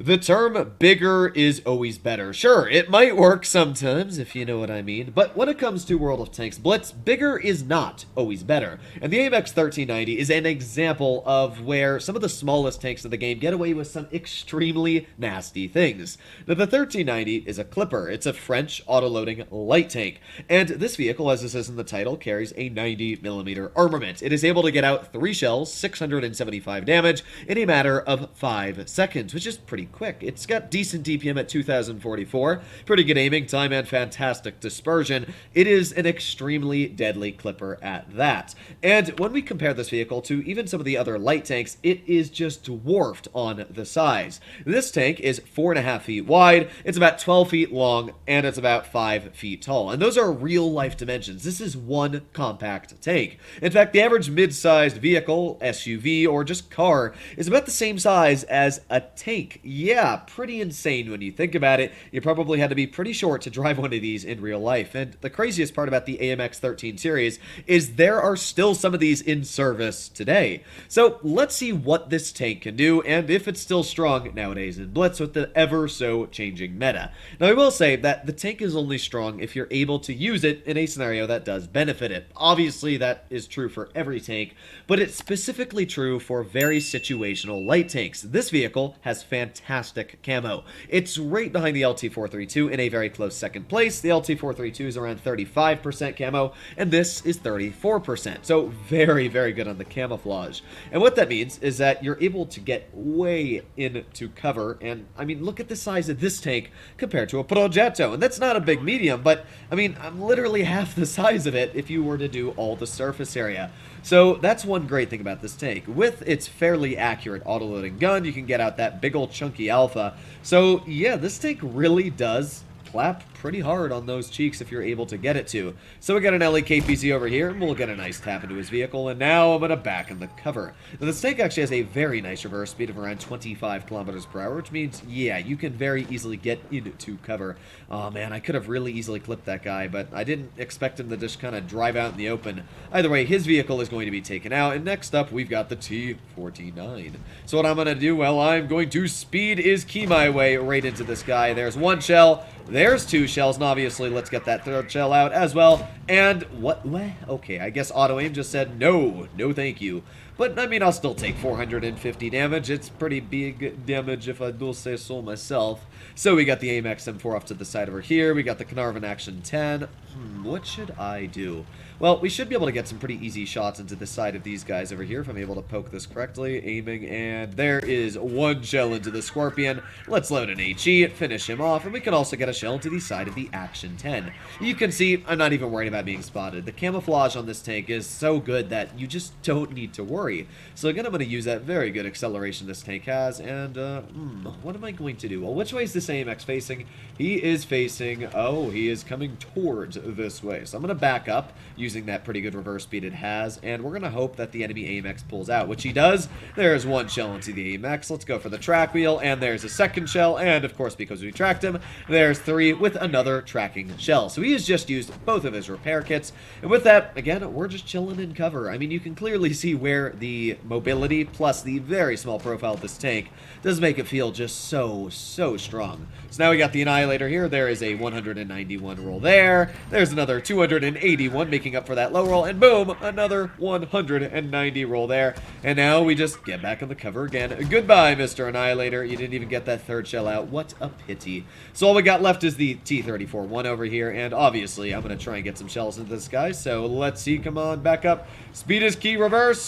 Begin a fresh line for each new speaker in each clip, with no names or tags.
The term bigger is always better. Sure, it might work sometimes, if you know what I mean, but when it comes to World of Tanks Blitz, bigger is not always better. And the AMX 1390 is an example of where some of the smallest tanks in the game get away with some extremely nasty things. Now, the 1390 is a clipper. It's a French auto-loading light tank. And this vehicle, as it says in the title, carries a 90mm armament. It is able to get out 3 shells, 675 damage, in a matter of 5 seconds, which is pretty quick. It's got decent DPM at 2044, pretty good aiming time, and fantastic dispersion. It is an extremely deadly clipper at that. And when we compare this vehicle to even some of the other light tanks, it is just dwarfed on the size. This tank is 4.5 feet wide, it's about 12 feet long, and it's about 5 feet tall. And those are real life dimensions. This is one compact tank. In fact, the average mid-sized vehicle, SUV, or just car is about the same size as a tank. Yeah, pretty insane when you think about it. You probably had to be pretty short to drive one of these in real life. And the craziest part about the AMX 13 series is there are still some of these in service today. So let's see what this tank can do and if it's still strong nowadays in Blitz with the ever so changing meta. Now, I will say that the tank is only strong if you're able to use it in a scenario that does benefit it. Obviously, that is true for every tank, but it's specifically true for very situational light tanks. This vehicle has fantastic camo. It's right behind the LT-432 in a very close second place. The LT-432 is around 35% camo, and this is 34%. So very, very good on the camouflage. And what that means is that you're able to get way into cover, and I mean, look at the size of this tank compared to a Progetto. And that's not a big medium, but I mean, I'm literally half the size of it if you were to do all the surface area. So that's one great thing about this tank. With its fairly accurate autoloading gun, you can get out that big ol' chunky alpha. So yeah, this tank really does clap pretty hard on those cheeks if you're able to get it to. So we got an LEKPZ over here, and we'll get a nice tap into his vehicle, and now I'm going to back in the cover. Now, this tank actually has a very nice reverse speed of around 25 kilometers per hour, which means, yeah, you can very easily get into cover. Oh man, I could have really easily clipped that guy, but I didn't expect him to just kind of drive out in the open. Either way, his vehicle is going to be taken out, and next up, we've got the T-49. So what I'm going to do, well, I'm going to speed is key my way right into this guy. There's one shell. There's 2 shells, and obviously let's get that 3rd shell out as well. And what? Okay, I guess auto aim just said no thank you. But I mean, I'll still take 450 damage. It's pretty big damage if I do say so myself. So we got the AMX M4 off to the side over here. We got the Carnarvon Action 10. What should I do? Well, we should be able to get some pretty easy shots into the side of these guys over here if I'm able to poke this correctly. Aiming, and there is 1 shell into the Scorpion. Let's load an HE, finish him off, and we can also get a shell into the side of the Action 10. You can see I'm not even worried about being spotted. The camouflage on this tank is so good that you just don't need to worry. So again, I'm going to use that very good acceleration this tank has, and what am I going to do? Well, which way is this AMX facing? He is facing, oh, he is coming towards this way. So I'm going to back up using that pretty good reverse speed it has, and we're going to hope that the enemy AMX pulls out, which he does. There's 1 shell into the AMX. Let's go for the track wheel, and there's a 2nd shell, and of course, because we tracked him, there's 3 with another tracking shell. So he has just used both of his repair kits, and with that, again, we're just chilling in cover. I mean, you can clearly see where the mobility plus the very small profile of this tank does make it feel just so strong. So now we got the Annihilator here. There is a 191 roll there. There's another 281 making up for that low roll, and boom, another 190 roll there. And now we just get back on the cover again. Goodbye, Mr. Annihilator. You didn't even get that 3rd shell out. What a pity. So all we got left is the T-34-1 over here, and obviously I'm going to try and get some shells into this guy. So let's see. Come on, back up. Speed is key. Reverse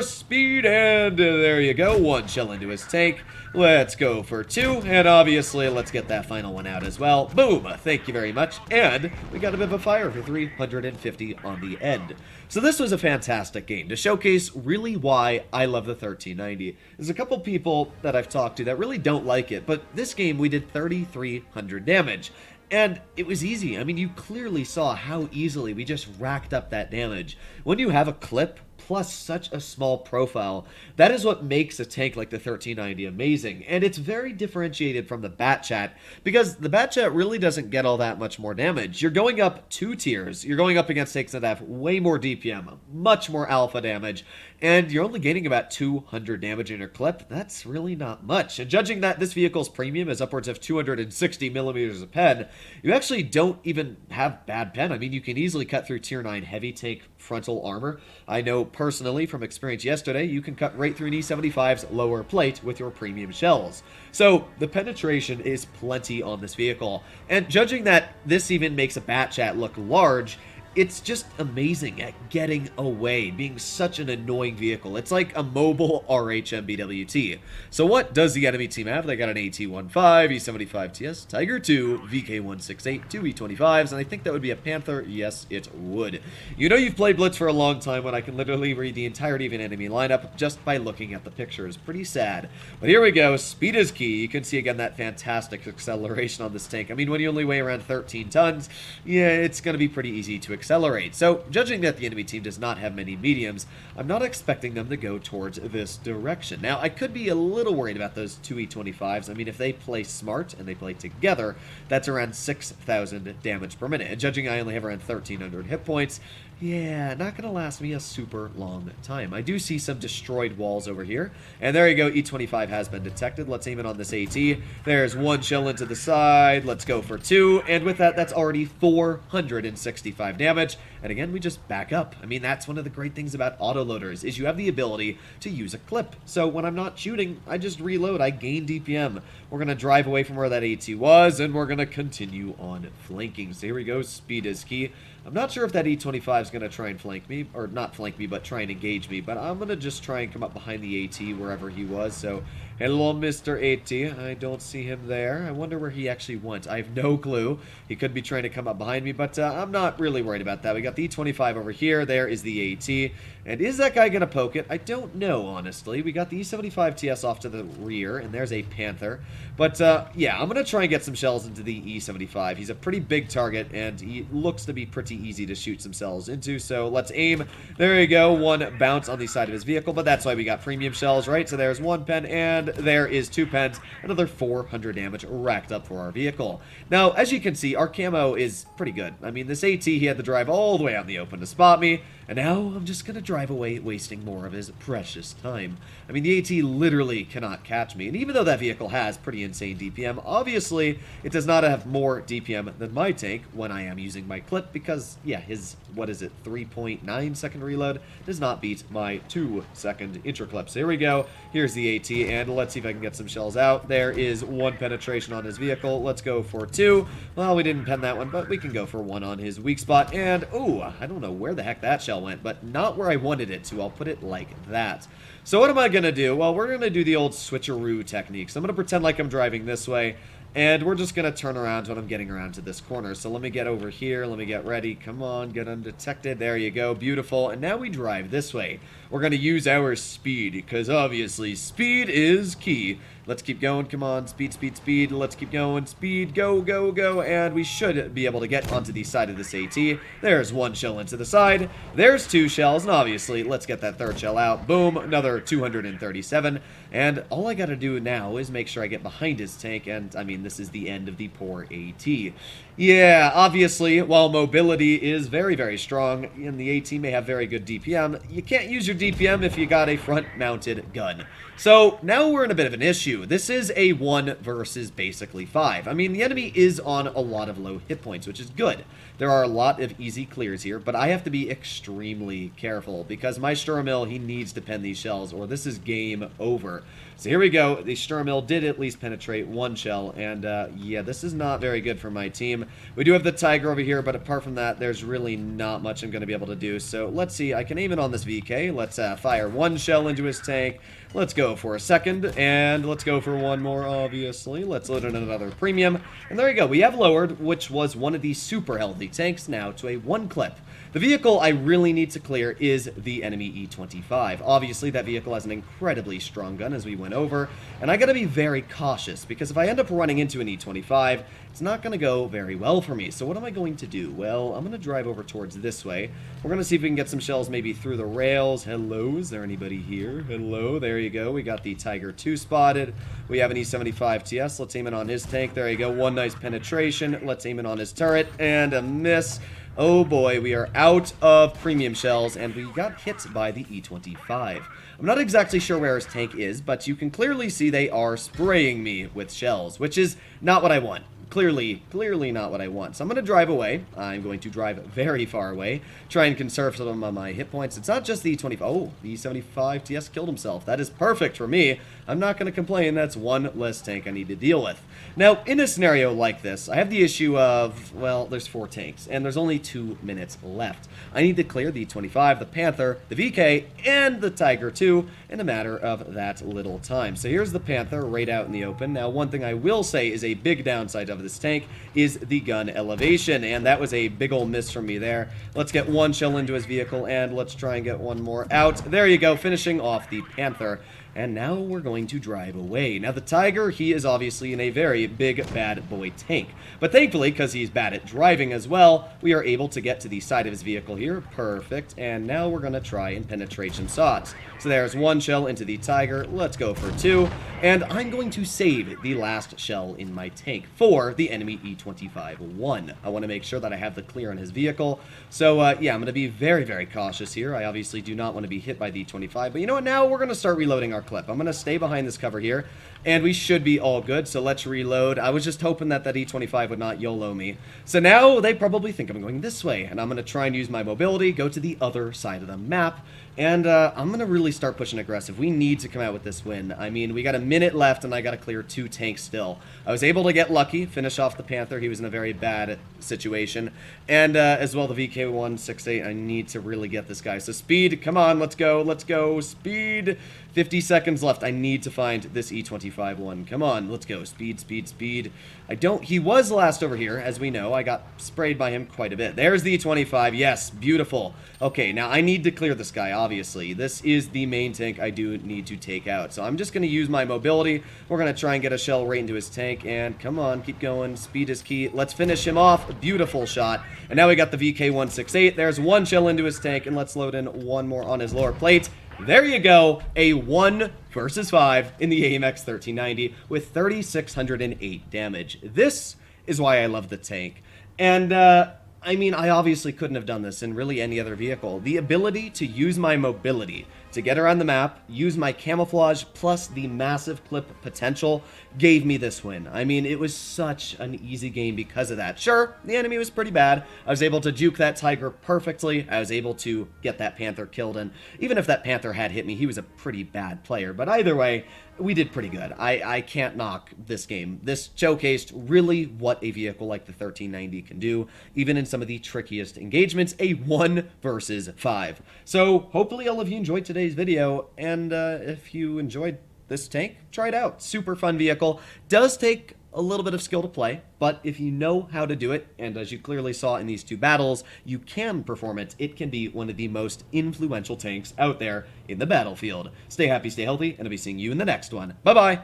speed, and there you go. 1 shell into his tank. Let's go for 2, and obviously let's get that final one out as well. Boom! Thank you very much, and we got a bit of a fire for 350 on the end. So this was a fantastic game to showcase really why I love the 1390. There's a couple people that I've talked to that really don't like it, but this game we did 3,300 damage. And it was easy. I mean, you clearly saw how easily we just racked up that damage. When you have a clip plus such a small profile. That is what makes a tank like the 1390 amazing, and it's very differentiated from the Batchat, because the Batchat really doesn't get all that much more damage. You're going up 2 tiers. You're going up against tanks that have way more DPM, much more alpha damage, and you're only gaining about 200 damage in your clip. That's really not much. And judging that this vehicle's premium is upwards of 260 millimeters of pen, you actually don't even have bad pen. I mean, you can easily cut through tier 9 heavy tank frontal armor. I know personally from experience yesterday, you can cut right through an E75's lower plate with your premium shells. So the penetration is plenty on this vehicle. And judging that this even makes a Batchat look large, it's just amazing at getting away, being such an annoying vehicle. It's like a mobile RHMBWT. So what does the enemy team have? They got an AT-15, E75 TS, Tiger 2, VK-168, 2 E25s, and I think that would be a Panther. Yes, it would. You know you've played Blitz for a long time when I can literally read the entirety of an enemy lineup just by looking at the pictures. Pretty sad. But here we go. Speed is key. You can see again that fantastic acceleration on this tank. I mean, when you only weigh around 13 tons, yeah, it's going to be pretty easy to accelerate. So, judging that the enemy team does not have many mediums, I'm not expecting them to go towards this direction. Now, I could be a little worried about those 2 E25s. I mean, if they play smart and they play together, that's around 6,000 damage per minute. And judging I only have around 1,300 hit points, yeah, not going to last me a super long time. I do see some destroyed walls over here. And there you go, E25 has been detected. Let's aim it on this AT. There's 1 shell into the side. Let's go for 2. And with that, that's already 465 damage. And again, we just back up. I mean, that's one of the great things about autoloaders, is you have the ability to use a clip. So when I'm not shooting, I just reload. I gain DPM. We're going to drive away from where that AT was, and we're going to continue on flanking. So here we go. Speed is key. I'm not sure if that E25 is going to try and flank me, or not flank me, but try and engage me, but I'm going to just try and come up behind the AT wherever he was. So, hello, Mr. AT. I don't see him there. I wonder where he actually went. I have no clue. He could be trying to come up behind me, but I'm not really worried about that. We got the E25 over here. There is the AT. And is that guy going to poke it? I don't know, honestly. We got the E75 TS off to the rear, and there's a Panther. But, yeah, I'm going to try and get some shells into the E75. He's a pretty big target, and he looks to be pretty easy to shoot some shells into. So let's aim. There you go. 1 bounce on the side of his vehicle, but that's why we got premium shells, right? So there's 1 pen, and there is 2 pens. Another 400 damage racked up for our vehicle. Now, as you can see, our camo is pretty good. I mean, this AT, he had to drive all the way out in the open to spot me, and now I'm just going to drive away, wasting more of his precious time. I mean, the AT literally cannot catch me, and even though that vehicle has pretty insane DPM, obviously, it does not have more DPM than my tank when I am using my clip, because, yeah, his, what is it, 3.9 second reload does not beat my 2-second interclip. So here we go. Here's the AT, and let's see if I can get some shells out. There is 1 penetration on his vehicle. Let's go for 2. Well, we didn't pen that one, but we can go for 1 on his weak spot, and, ooh, I don't know where the heck that shell went, but not where I wanted it to. I'll put it like that. So what am I going to do? Well, we're going to do the old switcheroo technique. So I'm going to pretend like I'm driving this way, and we're just going to turn around when I'm getting around to this corner. So let me get over here. Let me get ready. Come on, get undetected. There you go. Beautiful. And now we drive this way. We're going to use our speed, because obviously speed is key. Let's keep going. Come on. Speed, speed, speed. Let's keep going. Speed. Go, go, go. And we should be able to get onto the side of this AT. There's 1 shell into the side. There's 2 shells. And obviously, let's get that 3rd shell out. Boom. Another 237. And all I got to do now is make sure I get behind his tank. And, I mean, this is the end of the poor AT. Yeah, obviously, while mobility is very, very strong, and the AT may have very good DPM, you can't use your DPM if you got a front-mounted gun. So, now we're in a bit of an issue. This is a 1 versus basically 5. I mean, the enemy is on a lot of low hit points, which is good. There are a lot of easy clears here, but I have to be extremely careful, because my Sturmil, he needs to pen these shells, or this is game over. So here we go. The Sturmil did at least penetrate 1 shell, and yeah, this is not very good for my team. We do have the Tiger over here, but apart from that, there's really not much I'm going to be able to do. So let's see. I can aim it on this VK. Let's fire 1 shell into his tank. Let's go for a 2nd, and let's go for 1 more, obviously. Let's load in another premium. And there you go. We have lowered, which was one of the super healthy tanks, now to a 1 clip. The vehicle I really need to clear is the enemy E-25. Obviously, that vehicle has an incredibly strong gun, as we went over, and I gotta be very cautious, because if I end up running into an E-25, it's not gonna go very well for me. So what am I going to do? Well, I'm gonna drive over towards this way. We're gonna see if we can get some shells maybe through the rails. Hello, is there anybody here? Hello, there you go. We got the Tiger 2 spotted. We have an E-75 TS. Let's aim it on his tank. There you go. One nice penetration. Let's aim it on his turret, and a miss. Oh boy, we are out of premium shells, and we got hit by the E-25. I'm not exactly sure where his tank is, but you can clearly see they are spraying me with shells, which is not what I want. Clearly not what I want. So I'm going to drive away. I'm going to drive very far away. Try and conserve some of my hit points. It's not just the E-25. Oh, the E-75 TS killed himself. That is perfect for me. I'm not going to complain. That's one less tank I need to deal with. Now, in a scenario like this, I have the issue of, well, there's 4 tanks, and there's only 2 minutes left. I need to clear the E-25, the Panther, the VK, and the Tiger 2 in a matter of that little time. So here's the Panther right out in the open. Now, one thing I will say is a big downside of this tank is the gun elevation, and that was a big ol' miss from me there. Let's get one shell into his vehicle, and let's try and get one more out. There you go, finishing off the Panther. And now we're going to drive away. Now the Tiger, he is obviously in a very big bad boy tank. But thankfully, because he's bad at driving as well, we are able to get to the side of his vehicle here. Perfect. And now we're going to try and penetrate some shots. So there's one shell into the Tiger. Let's go for 2. And I'm going to save the last shell in my tank for the enemy E-25-1. I want to make sure that I have the clear on his vehicle. So yeah, I'm going to be very, very cautious here. I obviously do not want to be hit by the E-25. But you know what? Now we're going to start reloading our clip. I'm going to stay behind this cover here, and we should be all good, so let's reload. I was just hoping that that E-25 would not YOLO me. So now they probably think I'm going this way, and I'm going to try and use my mobility, go to the other side of the map, and I'm going to really start pushing aggressive. We need to come out with this win. I mean, we got a minute left, and I got to clear 2 tanks still. I was able to get lucky, finish off the Panther. He was in a very bad situation. And as well, the VK168, I need to really get this guy. So speed, come on, let's go, speed. 50 seconds left. I need to find this E-25-1. Come on, let's go. Speed. He was last over here, as we know. I got sprayed by him quite a bit. There's the E-25. Yes, beautiful. Okay, now I need to clear this guy, obviously. This is the main tank I do need to take out. So I'm just going to use my mobility. We're going to try and get a shell right into his tank. And come on, keep going. Speed is key. Let's finish him off. Beautiful shot. And now we got the VK168. There's one shell into his tank. And let's load in one more on his lower plate. There you go, a 1 versus 5 in the AMX 1390 with 3,608 damage. This is why I love the tank. And, I mean, I obviously couldn't have done this in really any other vehicle. The ability to use my mobility to get around the map, use my camouflage, plus the massive clip potential gave me this win. I mean, it was such an easy game because of that. Sure, the enemy was pretty bad. I was able to juke that Tiger perfectly. I was able to get that Panther killed, and even if that Panther had hit me, he was a pretty bad player. But either way, we did pretty good. I can't knock this game. This showcased really what a vehicle like the 1390 can do, even in some of the trickiest engagements, a 1 versus 5. So hopefully all of you enjoyed today's video, and if you enjoyed this tank, try it out. Super fun vehicle. Does take a little bit of skill to play, but if you know how to do it, and as you clearly saw in these 2 battles, you can perform it. It can be one of the most influential tanks out there in the battlefield. Stay happy, stay healthy, and I'll be seeing you in the next one. Bye-bye!